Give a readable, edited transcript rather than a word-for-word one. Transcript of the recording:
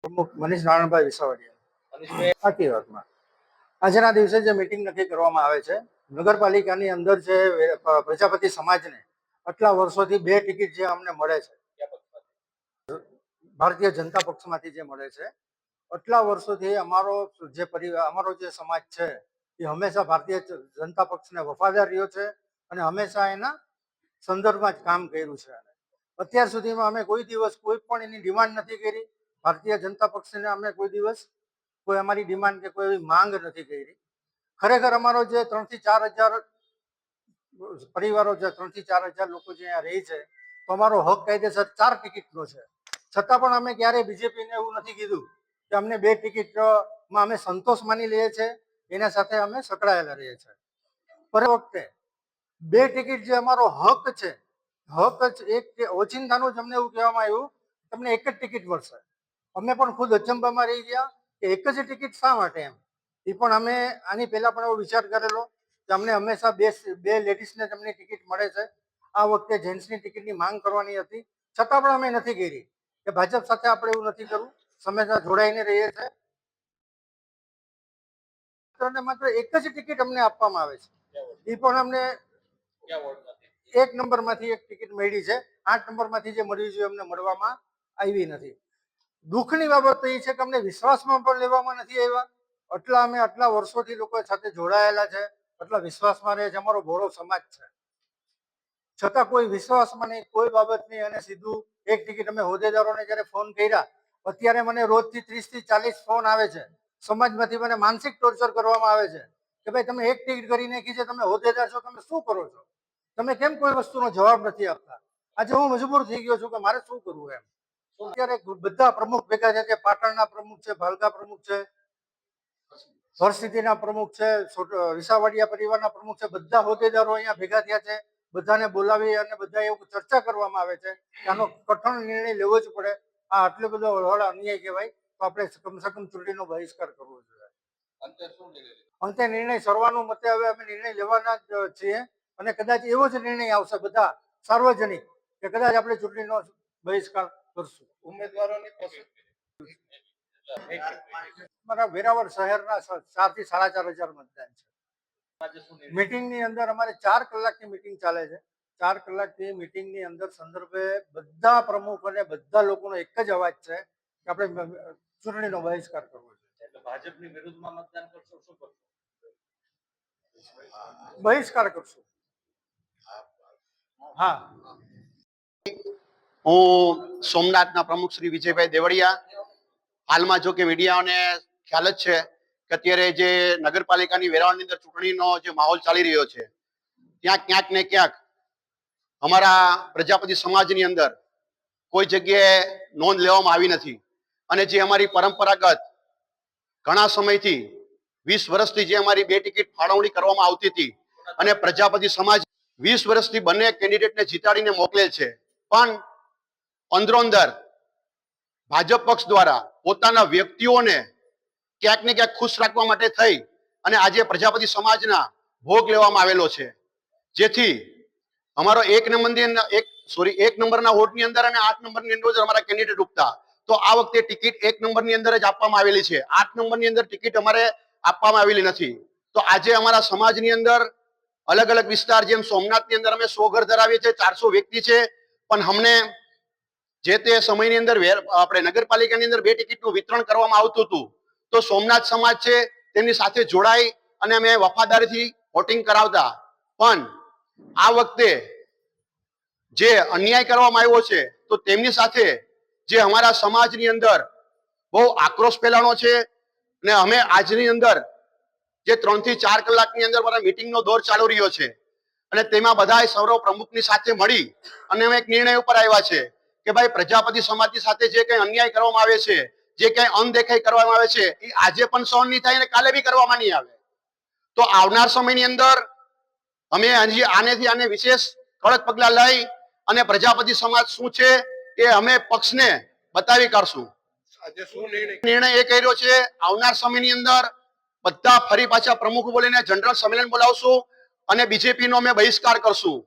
પ્રમુખ મનીષ નારાયણભાઈ વિસાવડિયા સાચી વાતમાં આજના દિવસે જે મીટિંગ નક્કી કરવામાં આવે છે નગરપાલિકાની અંદર જે પ્રજાપતિ સમાજને આટલા વર્ષોથી 2 ટિકિટ જે અમને મળે છે ભારતીય જનતા પક્ષમાંથી જે મળે છે આટલા વર્ષોથી અમારો જે પરિવાર અમારો જે સમાજ છે એ હંમેશા ભારતીય જનતા પક્ષને વફાદાર રહ્યો છે અને હંમેશા એના સંદર્ભમાં જ કામ કર્યું છે. અત્યાર સુધીમાં અમે કોઈ દિવસ કોઈ પણ એની ડિમાન્ડ નથી કરી. ભારતીય જનતા પક્ષને અમે કોઈ દિવસ કોઈ અમારી ડિમાન્ડ કે કોઈ માંગ નથી કરી. ખરેખર અમારો જે 3 થી 4 હજાર પરિવારો છે, 3 થી 4 હજાર લોકો જે અહીંયા રહે છે, તો અમારો હક કાયદેસર 4 ટિકિટનો છે. છતાં પણ અમે ક્યારેય બીજેપીને એવું નથી કીધું કે અમને 2 ટિકિટમાં અમે સંતોષ માની લઈએ છીએ, એના સાથે અમે સંકળાયેલા રહીએ છીએ. પર વખતે 2 ટિકિટ જે અમારો હક છે, હક જ એક ઓચિંતાનું જ અમને એવું કહેવામાં આવ્યું તમને એક જ ટિકિટ મળશે. અમે પણ ખુદ અચંબામાં રહી ગયા કે એક જ ટિકિટ શા માટે એમ. એ પણ અમે આની પહેલા પણ એવો વિચાર કરેલો કે અમને હંમેશા બે લેડીઝને તમને ટિકિટ મળે છે. આ વખતે જેન્ટ્સની ટિકિટની માંગ કરવાની હતી, છતાં પણ અમે નથી કરી કે ભાજપ સાથે આપણે એવું નથી કરવું, હંમેશા જોડાઈને રહીએ છીએ. માત્ર એક જ ટિકિટ અમને આપવામાં આવે છે. એ પણ અમને 1 નંબરમાંથી એક ટિકિટ મળી છે. 8 નંબરમાંથી જે મળવી જોઈએ અમને મળવામાં આવી નથી. દુઃખની બાબત તો એ છે કે અમને વિશ્વાસમાં પણ લેવામાં નથી આવ્યા. આટલા વર્ષોથી લોકો સાથે જોડાયેલા છે, એટલા વિશ્વાસમાં રહે છે. અમારો ભોળો સમાજ છે, છતાં કોઈ વિશ્વાસમાં નહીં, કોઈ બાબત નહીં. અને સીધું એક ટિકિટ અમે હોદ્દેદારોને જ્યારે ફોન કર્યા, અત્યારે મને રોજથી 30 થી 40 ફોન આવે છે. સમાજમાંથી મને માનસિક ટોર્ચર કરવામાં આવે છે કે ભાઈ તમે એક ટિકિટ કરી નાખી છે, તમે હોદ્દેદાર છો, તમે શું કરો છો, તમે કેમ કોઈ વસ્તુનો જવાબ નથી આપતા. આજે હું મજબૂર થઈ ગયો છું કે મારે શું કરવું એમ. અત્યારે બધા પ્રમુખ ભેગા છે, કે પાટણના પ્રમુખ છે, ભાલકા પ્રમુખ છે, હરસિદ્ધિના પ્રમુખ છે, વિસાવડિયા પરિવારના પ્રમુખ છે, બધા હોદ્દેદારો અહીંયા ભેગા થયા છે. બધાને બોલાવી અને બધા એવું ચર્ચા કરવામાં આવે છે કે આનો કઠણ નિર્ણય લેવો જ પડે. આ આટલો બધો વહોળો અન્યાય કહેવાય, તો આપણે કમસે કમ ચૂંટણીનો બહિષ્કાર કરવો જોઈએ. અંતે નિર્ણય સર્વાનુમતે હવે અમે નિર્ણય લેવાના જ છીએ અને કદાચ એવો જ નિર્ણય આવશે બધા સાર્વજનિક કે કદાચ આપણે ચૂંટણીનો બહિષ્કાર કરશું. ઉમેદવારોની મારા વેરાવળ શહેરના 4 થી 4.5 હજાર મતદાન છે. મીટિંગની અંદર અમારે 4 કલાકની મીટિંગ ચાલે છે. 4 કલાકની મીટિંગની અંદર સંદર્ભે બધા પ્રમુખ અને બધા લોકોનો એક જ અવાજ છે કે આપણે ચૂંટણીનો બહિષ્કાર કરવો છે. ભાજપની વિરુદ્ધમાં મતદાન કરશો, શું કરશો? બહિષ્કાર કરશું. હા, હું સોમનાથના પ્રમુખ શ્રી વિજયભાઈ દેવડિયા. હાલમાં જો કે મીડિયાઓને ખ્યાલ જ છે કે અત્યારે જે નગરપાલિકાની વેરાવળની અંદર ચૂંટણીનો જે માહોલ ચાલી રહ્યો છે, ત્યાં ક્યાંક ને ક્યાંક અમારા પ્રજાપતિ સમાજની અંદર કોઈ જગ્યાએ નોંધ લેવામાં આવી નથી. અને જે અમારી પરંપરાગત ઘણા સમયથી 20 વર્ષથી જે અમારી 2 ટિકિટ ફાળવણી કરવામાં આવતી હતી અને પ્રજાપતિ સમાજ 20 વર્ષથી બંને કેન્ડિડેટને જીતાડીને મોકલેલ છે, પણ અંદરો અંદર ભાજપ પક્ષ દ્વારા પોતાના વ્યક્તિઓને ક્યાંક ને ક્યાંક ખુશ રાખવા માટે થઈ અને આજે પ્રજાપતિ સમાજના ભોગ લેવામાં આવેલો છે. જેથી અમારો 1 નંબરના વોટની અંદર અને 8 નંબરની અંદર અમારા કેન્ડિડેટ ઉપતા, તો આ વખતે ટિકિટ 1 નંબરની અંદર જ આપવામાં આવેલી છે. 8 નંબરની અંદર ટિકિટ અમારે આપવામાં આવેલી નથી. તો આજે અમારા સમાજની અંદર અલગ અલગ વિસ્તાર, જેમ સોમનાથની અંદર અમે 100 ઘર ધરાવીએ છીએ, 400 વ્યક્તિ છે, પણ અમને જે તે સમયની અંદર આપણે નગરપાલિકાની અંદર 2 ટિકિટનું વિતરણ કરવામાં આવતું હતું, તો સોમનાથ સમાજ છે તેમની સાથે જોડાઈ અને અમે વફાદારીથી વોટિંગ કરાવતા. પણ આ વખતે જે અન્યાય કરવામાં આવ્યો છે, તો તેમની સાથે જે અમારા સમાજની અંદર બહુ આક્રોશ ફેલાણો છે. અને અમે આજની અંદર જે 3 થી 4 કલાકની અંદર મારા મીટિંગનો દોર ચાલુ રહ્યો છે અને તેમાં બધા સૌરવ પ્રમુખની સાથે મળી અને અમે એક નિર્ણય ઉપર આવ્યા છે કે ભાઈ પ્રજાપતિ સમાજની સાથે જે કંઈ અન્યાય કરવામાં આવે છે, જે કંઈ અનદેખાઈ કરવામાં આવે છે, એ આજે પણ સહન નહીં થાય અને કાલે બી કરવામાં નહીં આવે. તો આવનાર સમયની અંદર અમે આને વિશેષ કડક પગલાં લઈ અને પ્રજાપતિ સમાજ શું છે એ અમે પક્ષને બતાવી કાઢશું. નિર્ણય એ કર્યો છે, આવનાર સમયની અંદર બધા ફરી પાછા પ્રમુખ બોલીને જનરલ સંમેલન બોલાવશું અને બીજેપીનો અમે બહિષ્કાર કરશું.